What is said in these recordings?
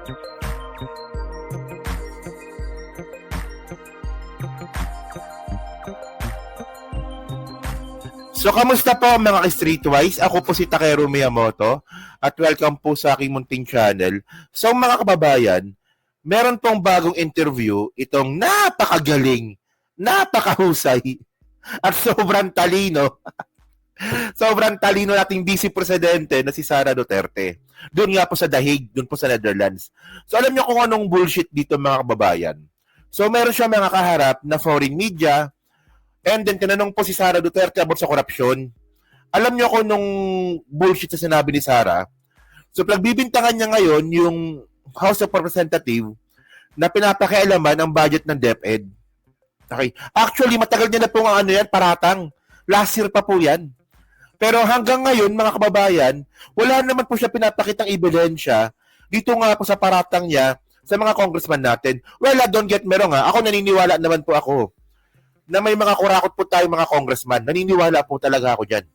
So, kamusta po mga ka-Streetwise? Ako po si Takeru Miyamoto at welcome po sa aking munting channel. So, mga kababayan, meron pong bagong interview itong napakagaling, napakahusay, at sobrang talino. Sobrang talino nating Vice Presidente na si Sara Duterte. Doon nga po sa The Hague, doon po sa Netherlands. So, alam niyo kung anong bullshit dito mga kababayan. So, meron siya mga kaharap na foreign media. And then, tinanong po si Sara Duterte about sa korupsyon. Alam niyo kung nung bullshit sa sinabi ni Sara. So, pagbibintangan niya ngayon yung House of Representatives na pinapakialaman ang budget ng DepEd. Okay. Actually, matagal niya na po ang ano yan, paratang. Last year pa po yan. Pero hanggang ngayon, mga kababayan, wala naman po siya pinapakitang ebidensya dito nga po sa paratang niya sa mga congressman natin. Well, don't get me wrong ha. Ako naniniwala naman po ako na may mga kurakot po tayo mga congressman. Naniniwala po talaga ako dyan.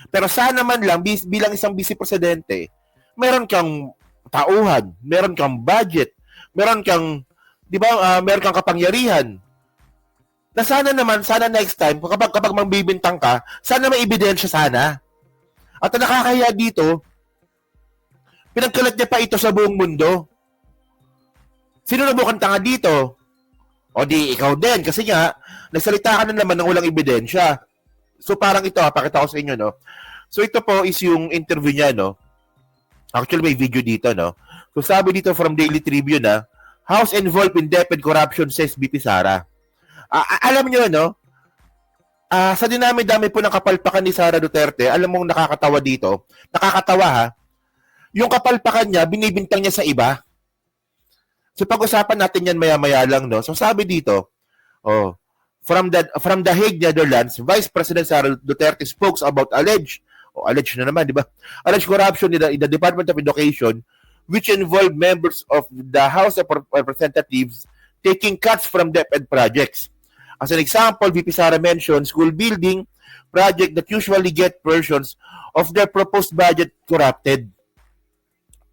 Pero sana man lang, bilang isang vice presidente, meron kang tauhan, meron kang budget, meron kang, di ba, meron kang kapangyarihan. Na sana naman, sana next time, kapag magbibintang ka, sana may ebidensya sana. At ang nakakahiya dito, pinagkalat niya pa ito sa buong mundo. Sino na bukang tanga dito? O di, ikaw din. Kasi nga, nagsalita ka na naman ng walang ebidensya. So parang ito, pakita ko sa inyo, no? So ito po is yung interview niya, no? Actually, may video dito, no? So sabi dito from Daily Tribune, na House involved in DepEd corruption, says BP Sara. Alam nyo, no? Sa dinami-dami po ng kapalpakan ni Sara Duterte, alam mong nakakatawa dito. Nakakatawa, ha? Yung kapalpakan niya, binibintang niya sa iba. So pag-usapan natin yan maya-maya lang, no? So sabi dito, from the Hague, Netherlands, Vice President Sara Duterte spoke about alleged na naman, di ba? Alleged corruption in the Department of Education, which involved members of the House of Representatives taking cuts from DepEd projects. As an example, VP Sara mentioned school building project that usually get portions of their proposed budget corrupted.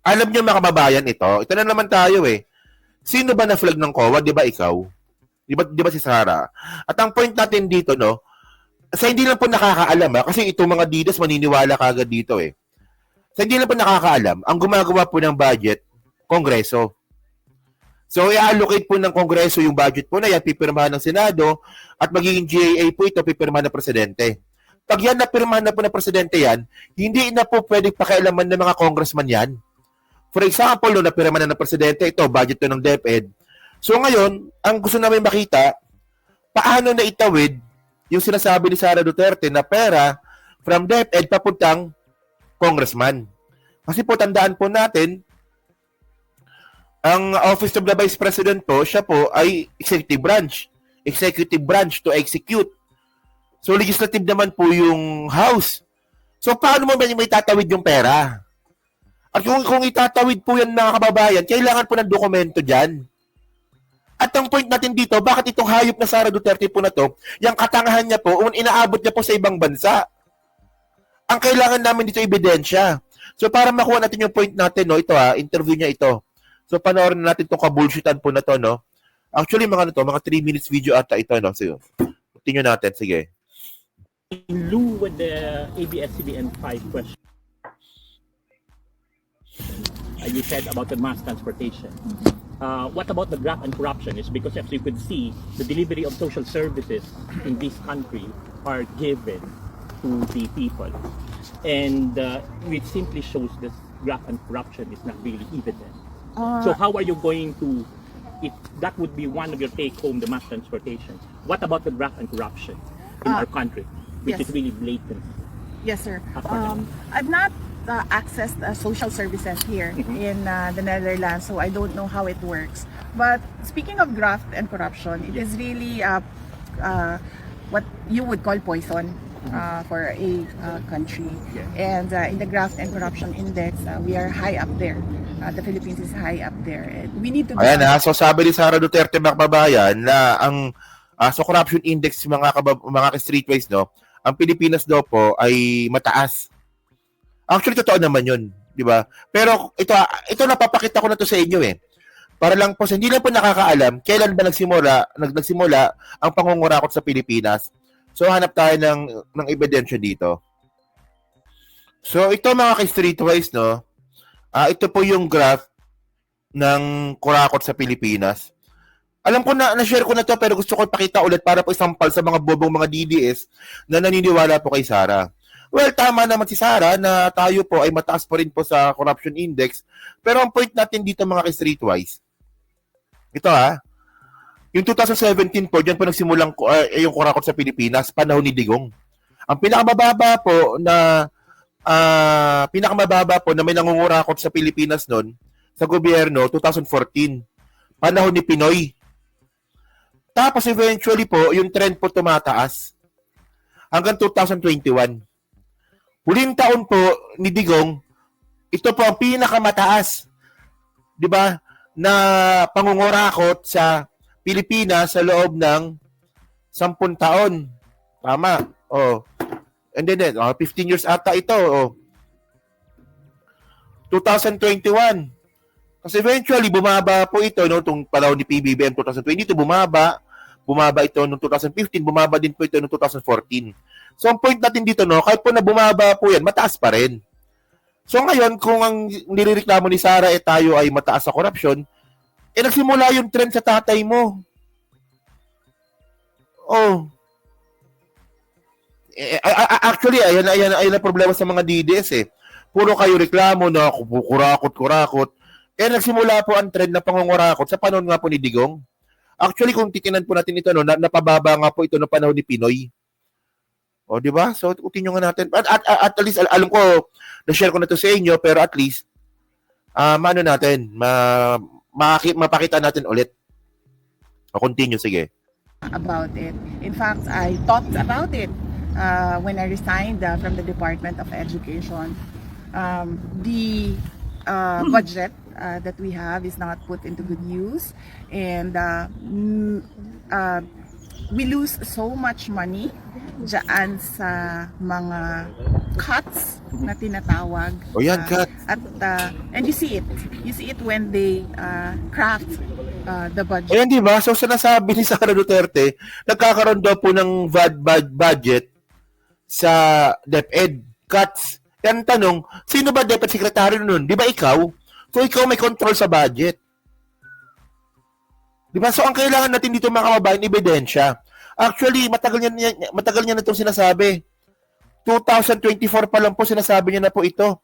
Alam niyo mga kababayan ito na naman tayo eh. Sino ba na-flag ng COA? Di ba ikaw? Di ba si Sara? At ang point natin dito, no, sa hindi lang po nakakaalam, kasi itong mga leaders maniniwala kagad dito eh. Sa hindi lang po nakakaalam, ang gumagawa po ng budget, Kongreso. So, i-allocate po ng Kongreso yung budget po na yan, pipirmahan ng Senado, at magiging GAA po ito, pipirmahan ng Presidente. Pag yan napirmahan na po ng Presidente yan, hindi na po pwedeng pakialaman ng mga congressman yan. For example, no, napirmahan na ng Presidente, ito, budget to ng DepEd. So ngayon, ang gusto namin makita, paano na itawid yung sinasabi ni Sara Duterte na pera from DepEd papuntang congressman. Kasi po, tandaan po natin, ang Office of the Vice President po, siya po ay executive branch. Executive branch to execute. So, legislative naman po yung House. So, paano mo may tatawid yung pera? At kung itatawid po yan mga kababayan, kailangan po ng dokumento dyan. At ang point natin dito, bakit itong hayop na Sara Duterte po na to, yung katangahan niya po, inaabot niya po sa ibang bansa. Ang kailangan namin dito ebidensya. So, para makuha natin yung point natin, no, ito interview niya ito. So, panoorin natin itong kabullshitan po na to, no? Actually, mga 3 minutes video ata ito, no? So, continue natin. Sige. In lieu with the ABS-CBN 5 question, you said about the mass transportation. What about the graft and corruption? Is because as you could see, the delivery of social services in this country are given to the people. And it simply shows that graft and corruption is not really evident. So how are you going to, if that would be one of your take home, the mass transportation, what about the graft and corruption in our country, which is really blatant? Yes, sir. I've not accessed social services here in the Netherlands, so I don't know how it works. But speaking of graft and corruption, it is really what you would call poison for a country. And in the graft and corruption index, we are high up there. The Philippines is high up there. And we need to. Ayan so sabi ni Sara Duterte mga kababayan na ang sa corruption index mga streetways, no, ang Pilipinas daw po ay mataas. Actually, totoo naman yun. 'Di ba? Pero ito napapakita ko na to sa inyo eh. Para lang po, hindi lang po nakakaalam kailan ba nagsimula ang pangungurakot sa Pilipinas. So hanap tayo ng ebidensya dito. So ito mga ka-streetwise, no. Ito po yung graph ng kurakot sa Pilipinas. Alam ko na-share ko na to pero gusto ko ipakita ulit para po isampal sa mga bobong mga DDS na naniniwala po kay Sara. Well, tama naman si Sara na tayo po ay mataas pa rin po sa corruption index. Pero ang point natin dito mga ka-streetwise, ito yung 2017 po, dyan po nagsimulang yung kurakot sa Pilipinas, panahon ni Digong. Ang pinakamababa po na may nangungurakot sa Pilipinas noon, sa gobyerno, 2014, panahon ni Pinoy. Tapos eventually po, yung trend po tumataas hanggang 2021. Huling taon po ni Digong, ito po ang pinakamataas, di ba, na pangungurakot sa Pilipinas sa loob ng 10 taon. Tama. And then, 15 years ata ito. 2021. Kasi eventually, bumaba po ito, no, itong panahon ni PBBM 2022, bumaba ito noong 2015, bumaba din po ito noong 2014. So, ang point natin dito, no, kahit po na bumaba po yan, mataas pa rin. So ngayon, kung ang nilireklamo ni Sara tayo ay mataas sa korupsyon, nagsimula yung trend sa tatay mo. Actually, ayan ang problema sa mga DDS eh. Puro kayo reklamo na kurakot. Nagsimula po ang trend na pangungurakot sa panahon nga po ni Digong. Actually, kung titinan po natin ito, no, napababa nga po ito ng panahon ni Pinoy. Di ba? So, utin nyo nga natin. At least, alam ko, na-share ko na to sa inyo, pero at least, mapakita natin ulit. Continue, sige. About it. In fact, I thought about it when I resigned from the Department of Education. The budget that we have is not put into good use, and we lose so much money dyan sa mga cuts na tinatawag. Cut. And you see it when they craft the budget. Ayan, di ba? So, sinasabi ni Sara Duterte, nagkakaroon daw po ng budget sa DepEd cuts. Yan tanong, sino ba DepEd secretary nun? Di ba ikaw? So, ikaw may control sa budget. Di ba? So, ang kailangan natin dito mga kababayan, ebidensya. Actually, matagal niya na itong sinasabi. 2024 pa lang po sinasabi niya na po ito.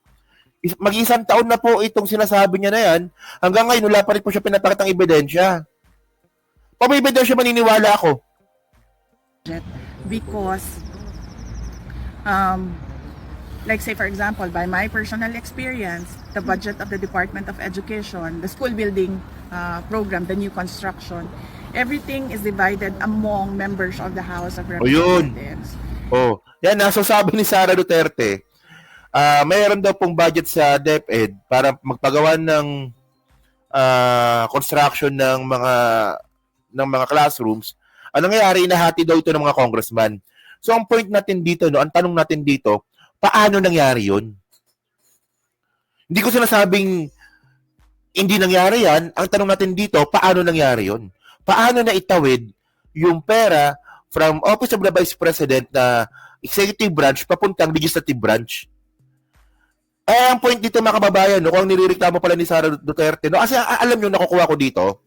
Mag-isang taon na po itong sinasabi niya na yan. Hanggang ngayon, wala pa rin po siya pinapakitang ebidensya. Pag may ebidensya, maniniwala ako. Because, like say for example, by my personal experience, the budget of the Department of Education, the school building program, the new construction, everything is divided among members of the House of Representatives. Yan, so sabi ni Sara Duterte, mayroon daw pong budget sa DepEd para magpagawa ng construction ng mga classrooms. Ano nangyayari, inahati daw ito ng mga congressman. So ang point natin dito, no, ang tanong natin dito, paano nangyari yun? Hindi ko sinasabing hindi nangyari yan. Ang tanong natin dito, paano nangyari yun? Paano na itawid yung pera from Office of the Vice President na executive branch papuntang legislative branch? Ang point dito mga kababayan, no, kung nilireklamo pala ni Sara Duterte, no, kasi alam nyo, nakukuha ko dito,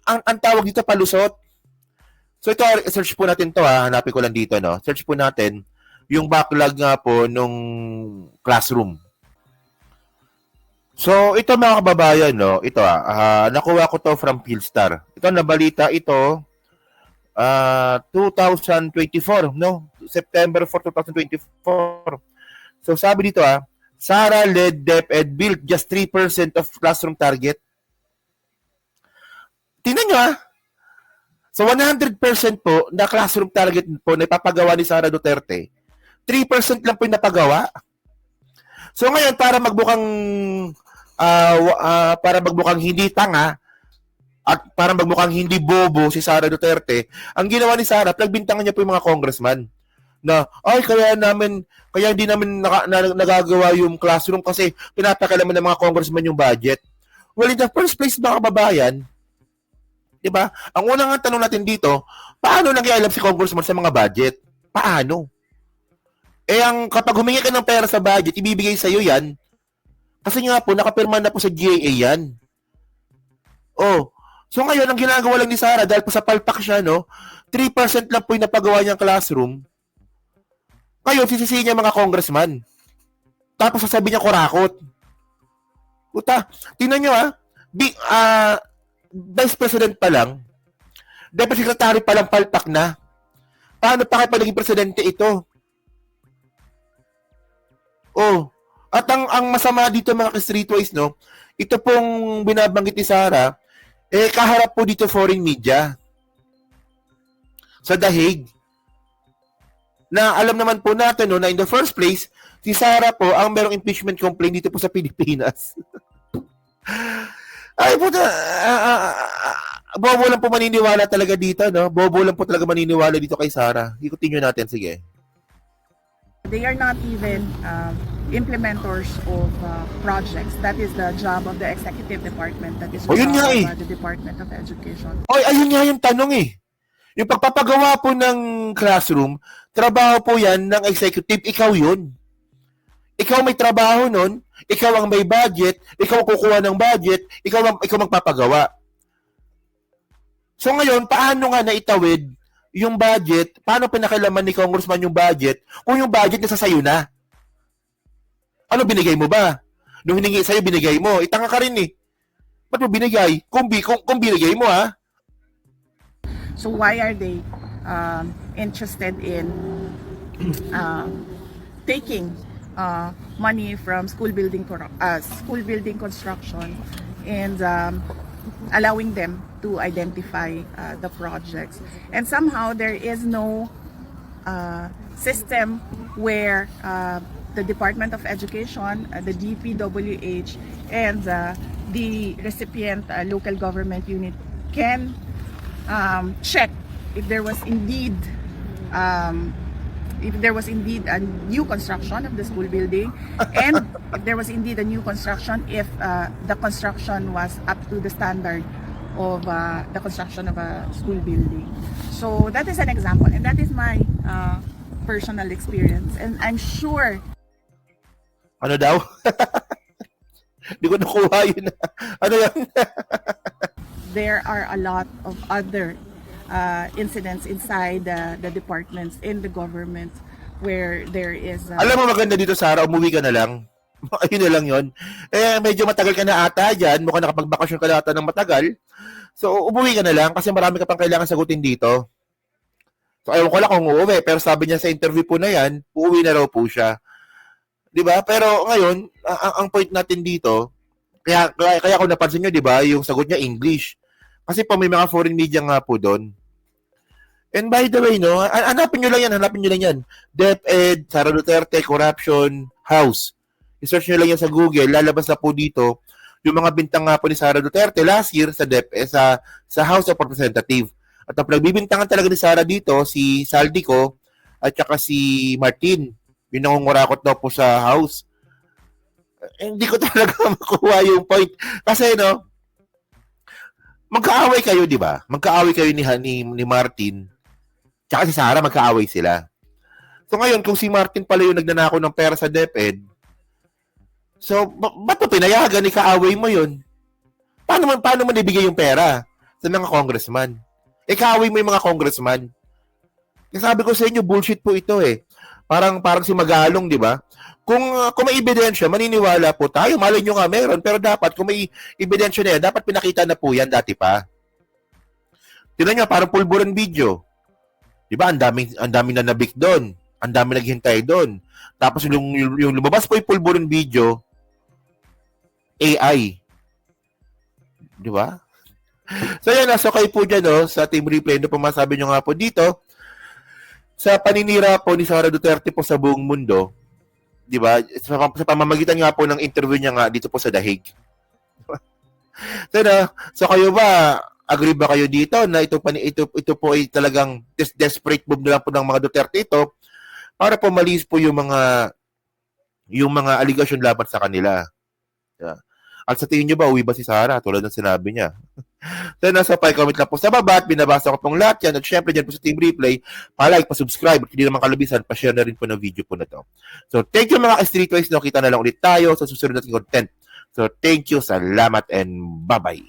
ang tawag dito, palusot. So ito, search po natin to, hanapin ko lang dito, no? Search po natin yung backlog nga po nung classroom. So, ito mga kababayan, no, ito nakuha ko to from Philstar. Ito, nabalita ito, 2024, no? September 4, 2024. So, sabi dito, Sara led DepEd built just 3% of classroom target. Tingnan nyo, So, 100% po na classroom target po na ipapagawa ni Sara Duterte, 3% lang po yung napagawa. So, ngayon, para magmukhang hindi tanga at para magmukhang hindi bobo si Sara Duterte, ang ginawa ni Sara, nagbintangan niya po yung mga congressman na, ay, kaya hindi namin nagagawa yung classroom kasi pinapakialaman ng mga congressman yung budget. Well, in the first place, mga kababayan, di ba? Ang unang tanong natin dito, paano nag-ialap si congressman sa mga budget? Paano? Kapag humingi ka ng pera sa budget, ibibigay sa'yo yan. Kasi nga po, nakapirma na po sa GAA yan. Oh, so ngayon, ang ginagawa lang ni Sara, dahil po sa palpak siya, no, 3% lang po yung napagawa niyang classroom. Ngayon, sisisihin niya mga congressman. Tapos sasabihin niya kurakot. Puta, tingnan niyo Vice President pa lang, Deputy Secretary pa lang palpak na. Paano pa kayo pa naging presidente ito? Oh, at ang masama dito mga ka-streetwise, no, ito pong binabanggit ni Sara, kaharap po dito foreign media sa The Hague. Na alam naman po natin, no, na in the first place, si Sara po ang merong impeachment complaint dito po sa Pilipinas. Ay, puta, bobo lang po maniniwala talaga dito, no? Bobo lang po talaga maniniwala dito kay Sara. Ikutin nyo natin, sige. They are not even implementers of projects. That is the job of the executive department. That is the yun nga job of the Department of Education. Oy, ayun nga yung tanong eh. Yung pagpapagawa po ng classroom, trabaho po yan ng executive, ikaw yun. Ikaw may trabaho nun, ikaw ang may budget, ikaw ang kukuha ng budget, ikaw magpapagawa. So ngayon, paano nga naitawid yung budget, paano pinakilaman ni Congressman yung budget, kung yung budget nasa sayo na? Ano, binigay mo ba? Nung hiningi sa'yo, binigay mo. Itanga ka rin eh. Ba't mo binigay? Kung binigay mo, ha? So why are they interested in taking money from school building construction and allowing them to identify the projects? And somehow there is no system where the Department of Education, the DPWH, and the recipient local government unit can check if there was indeed a new construction of the school building, and if there was indeed a new construction, if the construction was up to the standard of the construction of a school building. So that is an example, and that is my personal experience, and I'm sure. Ano daw? Hindi ko nakuha yun. Ano yan? There are a lot of other incidents inside the departments in the government where there is Alam mo maganda dito, Sara, umuwi ka na lang. Ayun na lang yun. Medyo matagal ka na ata dyan. Mukhang nakapagbakasyon ka na ata ng matagal. So, umuwi ka na lang kasi marami ka pang kailangan sagutin dito. So, ayaw ko lang kung uuwi. Pero sabi niya sa interview po na yan, uuwi na raw po siya. Diba? Pero ngayon, ang point natin dito, kaya kung napansin nyo, diba, yung sagot niya English. Kasi po may mga foreign media nga po doon. And by the way, no, hanapin nyo lang yan. DepEd, Sara Duterte, Corruption, House. I-search nyo lang yan sa Google, lalabas na po dito yung mga bintang nga po ni Sara Duterte last year sa DepEd, sa House of Representatives. At ang nagbibintangan talaga ni Sara dito, si Saldico at saka si Martin. Yung nangungurakot daw po sa House. Hindi ko talaga makuha yung point. Kasi, no, magkaaway kayo, di ba? Magkaaway kayo ni Martin. Tsaka si Sara, magkaaway sila. So ngayon, kung si Martin pala yung nagnanako ng pera sa DepEd, so, ba't mo pinayagan? Kaaway mo yun? Paano mo nabigay yung pera sa mga congressman? Kaaway mo yung mga congressman. Kasi sabi ko sa inyo, bullshit po ito eh. Parang si Magalong, di ba? Kung may ebidensya, maniniwala po tayo. Malay nyo nga meron. Pero dapat, kung may ebidensya na yan, dapat pinakita na po yan dati pa. Tignan nyo, parang pulburan video. Di ba? Ang daming nanabik doon. Ang daming naghintay doon. Tapos yung lumabas po yung pulburan video, AI. Di ba? So yan, so kayo po dyan, no, sa Team Replay, ano po masabi nyo nga po dito, sa paninira po ni Sara Duterte po sa buong mundo, di ba? Sa pamamagitan nga po ng interview niya nga dito po sa The Hague. So kayo ba, agree ba kayo dito na ito po ay talagang desperate move na lang po ng mga Duterte ito para po malis po yung mga allegation laban sa kanila. Yeah. At sa tingin nyo ba, uwi ba si Sarah? Tulad ng sinabi niya. So, nasa pa-comment lang po sa baba at binabasa ko pong lahat yan. At syempre, dyan po sa Team Replay, pa-like, pa-subscribe, at hindi naman kalubisan, pa-share na rin po ng video po na to. So, thank you mga ka-Streetwise. Kita na lang ulit tayo sa susunod nating content. So, thank you, salamat, and bye-bye.